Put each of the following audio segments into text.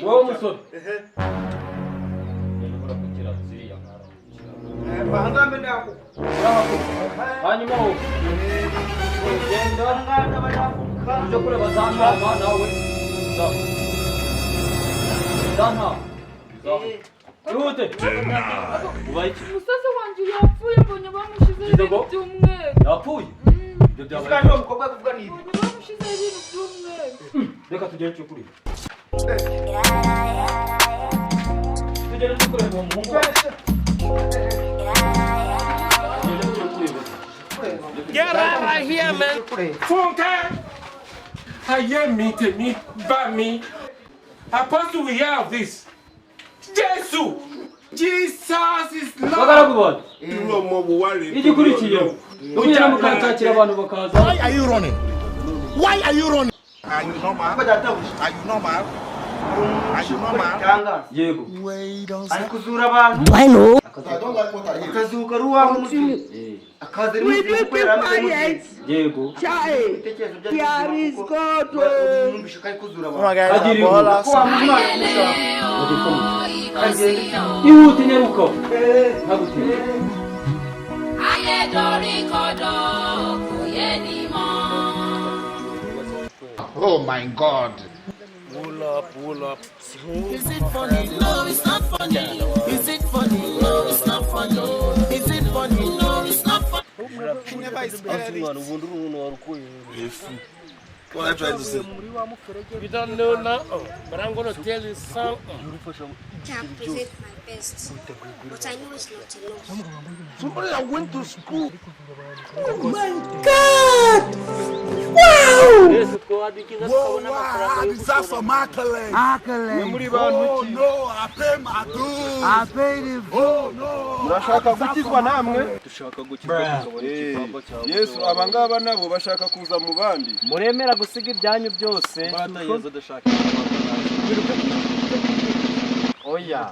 wowe musore bahangambe nako hanyuma wowe ugenda uje kureba za ntama nawe za ntama ihute ubaye iki umusaza wanjye yapfuye mbonye bamushizeho ibintu by'umweru yapfuye ibyo byabaye kandi uwo mukobwa kuvuga ni ibi bamushizeho ibintu by'umweru reka tugere cyo kuri tugere cyo kuri uwo muhungu Get out of here, man. Funka. I hear me, by me. Apostle, we hear of this. Jesus is Lord. bagaragu igikurikiye kugira ngo kakakira abantu bakaza. Why are you running? Why are you running? Are you normal? Are you normal? Yego. Ari kuzura abantu. I know. Akazuka ruwaho muzi. Akaze n'ibyo kwera muzi. Yego. Yari is God. Numvishaka kuzura abantu. Agiriye ko wamumana gushaka. Ihute nyaruko. Nagutiye. Oh my God. Pull up. Is it funny? No, it's not funny. Is it funny? No, it's not funny. Is it funny? No, it's not funny. What I tried to say. You don't know now, but I'm going to tell you something. Can't present my best, but I know it's not enough. Somebody that went to school. Oh my God! Wow! Wow, this is some accolade. Oh no, I pay my dues. I paid it. Oh no. Urashaka gukizwa namwe? Dushaka gukizwa. Yesu abangaba nabo bashaka kuza mu bandi. Muremera gusiga ibyanyu byose. Bana Yesu dashaka. Oya.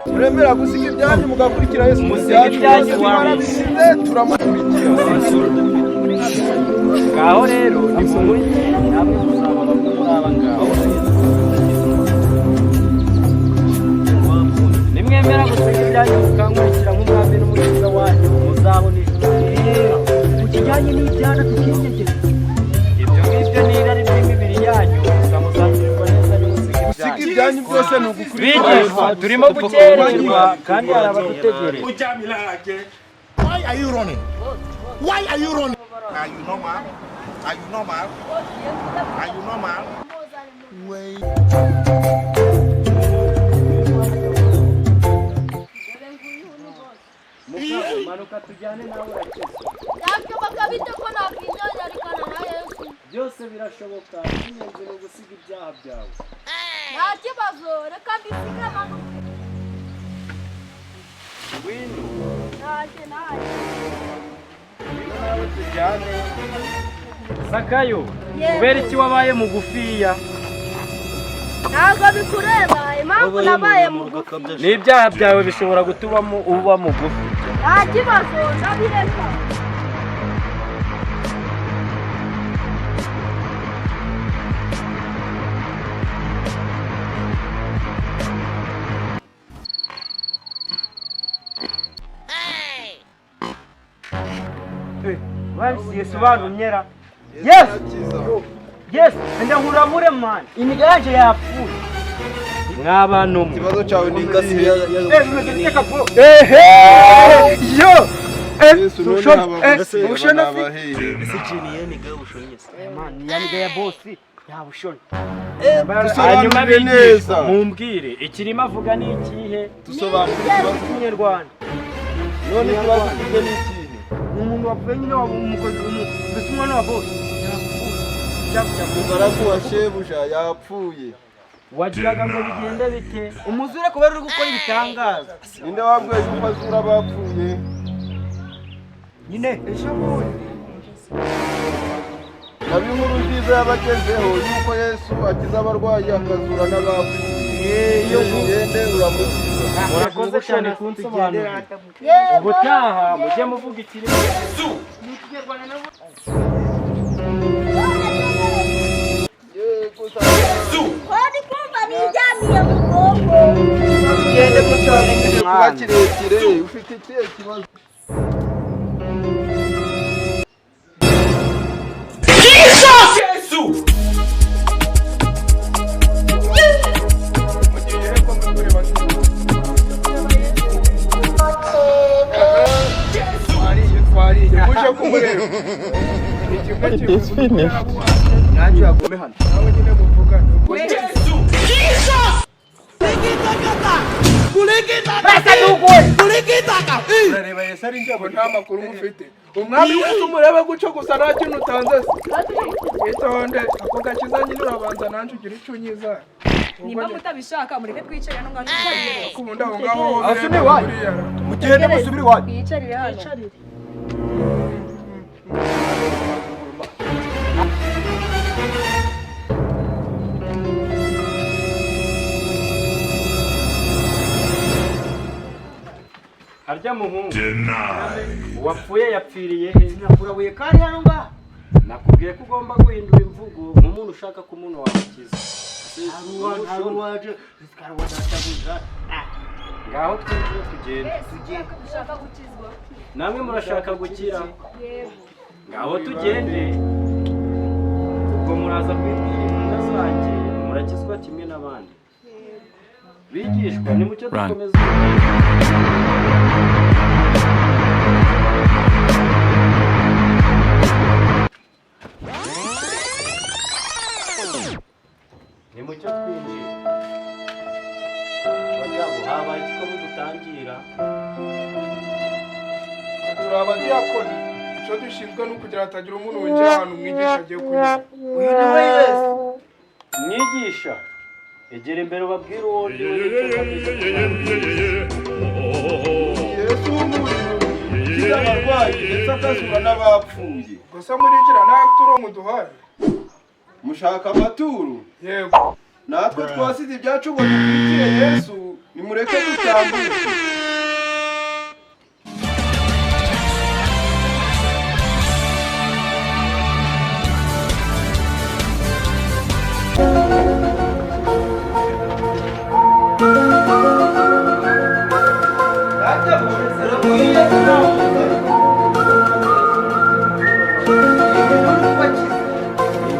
Muremera gusiga ibyanyu mugakurikira Yesu. Musiga ibyanyu warabishyize turamukurikira. Ngaho rero ni muri namwe muzaba bakora ngaho. Nimwemera gusiga ibyanyu mukankurikira nk'umwami n'umukiza wanyu muzabona ijuru. Kukijyanye n'ibyana tukigegeza. Ibyo ngibyo ni irari ry'imibiri yanyu muzamuzamurirwa neza gusiga ibyanyu byose ni ugukurikira. Turimo gukererwa kandi hari abadutegereje. Why are you running? Why are you running? Are you normal? Are you normal? Are you normal? Wait. Manuka tujyane nawe urakeza. Byashoboka bite ko nakwinjirana na Yesu? Byose birashoboka inyenzi no gusiga ibyaha byawe. Nta kibazo reka mbisige manuka. Wino. Naje. Nawe tujyane. Sakayo. Kubera iki wabaye mugufiya? Ntabwo bikureba impamvu nabaye mugufi. N'ibyaha byawe bishobora gutuma uba mugufi. Nta kibazo ndabireka. Yesu banumyera. Yes. Yes, ndahuramure man. Imiganje yapfuye. Mwabano. Ikibazo cyawe ni ingasi ya Yo. ushona Man, yani ya bosi. Yabushona. Hanyuma neza. Mumbwire ikirimo avuga ni ikihe? Dusobanura ikibazo cy'Inyarwanda. None ikibazo kije ni ikihe? Umuntu wapfuye nyine umukozi mbese umwana wa bosi. Umugaragu wa shebuja yapfuye. Wagiraga ngo bigende bite? Umuzure kuba uri gukora ibitangaza. Ninde wabwiye yuko azura bapfuye? Nyine eshabuye. Nabi nkuru nziza yabagezeho yuko Yesu akiza abarwayi akazura n'abapfuye. Iyo ugende uramukiza. Murakoze cyane kunsobanurira. Ubutaha mujye muvuga ikiri Yesu. Yego kirekire ufite ikihe kibazo? Yesu! It is finished. Nanjye agome hano. Nawe nyine muvugana. Yesu! Urareba Yesu ari njye nta makuru mufite. Umwami Yesu murebe guco gusa nta kintu utanze se. Itonde ako gakiza nyine urabanza nanjye ugira icyo unyiza. Nimba mutabishaka mureke twicare no ngano. Kubunda aho ngaho. Asune wayi. Mugende musubire wayi. Yicarire hano. Harya muhungu wapfuye yapfiriye he? Nakurabuye kandi hano ngaha nakubwiye ko ugomba guhindura imvugo nk'umuntu ushaka ko umuntu wamukiza. Haruwaje zikaruwadaguza ngaho twinjire tugende. Ushaka gukizwa? Namwe murashaka gukira? Ngaho tugende. Ubwo muraza kwibwira imbunda zanjye murakizwa kimwe n'abandi. Bigishwa ni mucyo dukomeza. Ni mucyo twinjira. Bagabo habaye igikombe dutangira. Turaba diakoni. Icyo dushinzwe no kugira hatagira umuntu winjira ahantu mwigisha agiye kunyura. Uyu ni we Yesu. Mwigisha. Egera imbere ubabwire uwo ndi we. Yesu w'umuriro. Kiza abarwayi ndetse akazura n'abapfuye. Gusa murinjira nta turo muduhaye. Mushaka amaturo? Yego. Natwe twasize ibyacu ngo dukurikire Yesu, nimureke dutambuke.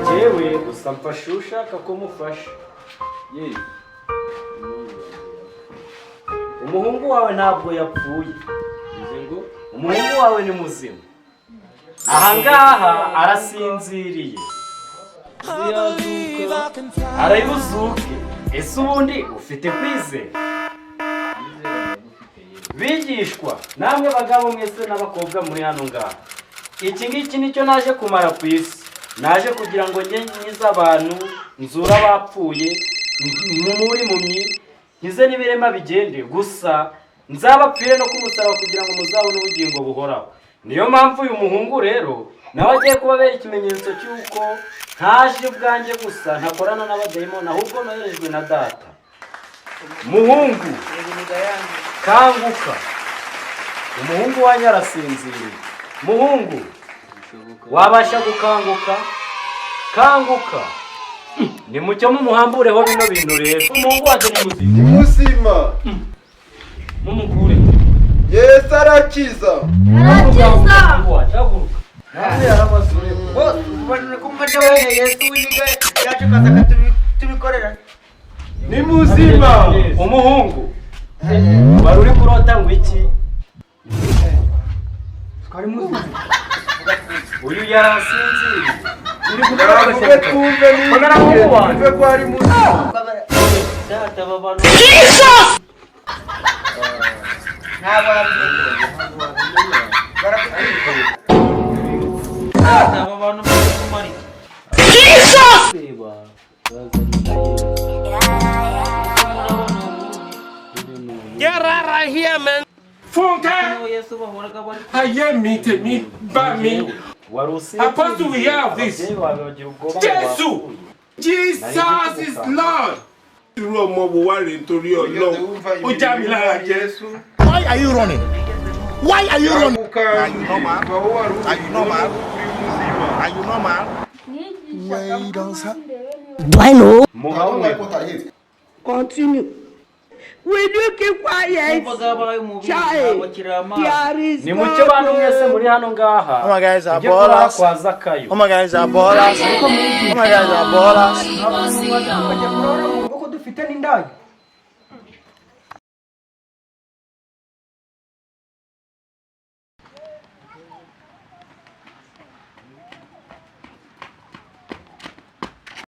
Njyewe gusa mfashe ushaka ko mufasha. Ye. Umuhungu wawe ntabwo yapfuye. Bize ngo umuhungu wawe ni muzima. Ahangaha arasinziriye. Arayuzuke. Ese ubundi ufite kwizera? Bigishwa namwe bagabo mwese n'abakobwa muri hano ngaha. Iki ngiki nicyo naje kumara ku isi. Naje kugira ngo njye nyiza abantu, nzura abapfuye, muri mumyi, nkize n'ibirema bigende, gusa nzabapfire no kumusaba kugira ngo muzabone ubugingo buhoraho. Niyo mpamvu uyu muhungu rero nawe agiye kubabera ikimenyetso cy'uko ntaje ubwanjye gusa ntakorana n'abadayimoni ahubwo noherejwe na data. Muhungu kanguka. Umuhungu wanyu arasinziriye. Muhungu wabasha gukanguka? Kanguka. Ni mucyo mumuhambureho bino bintu rero. Umuhungu waje ni muzima. Mumukure. Yesu arakiza. Arakiza. Haguruka. Nani yaramazure. Bose ubone ko mfasha wewe Yesu winiga yacu kaza tubikorera. Ni muzima. Umuhungu. Bari uri kurota ngo iki? Twari muzima. Uyu yarasinziriye. Uri kuvuga twumve ni. Bagara mu wanyu. Twumve ko ari muzima. Data babano. Jesus! Jesus! Get out of here, man. Funke! Aye, me, by me. Apostle, we have this. Jesus is Lord. Why are you running? Why are you running? Are you normal? Are you normal? Are you normal? Wait on, sir. Do I know? I don't like what I hate. Continue. Will you keep quiet? Ni mucyo bantu mwese muri hano ngaha. Oh my guys are ballers. Oh my guys are ballers. Oh my guys are ballers. Kuko dufite n'indaya.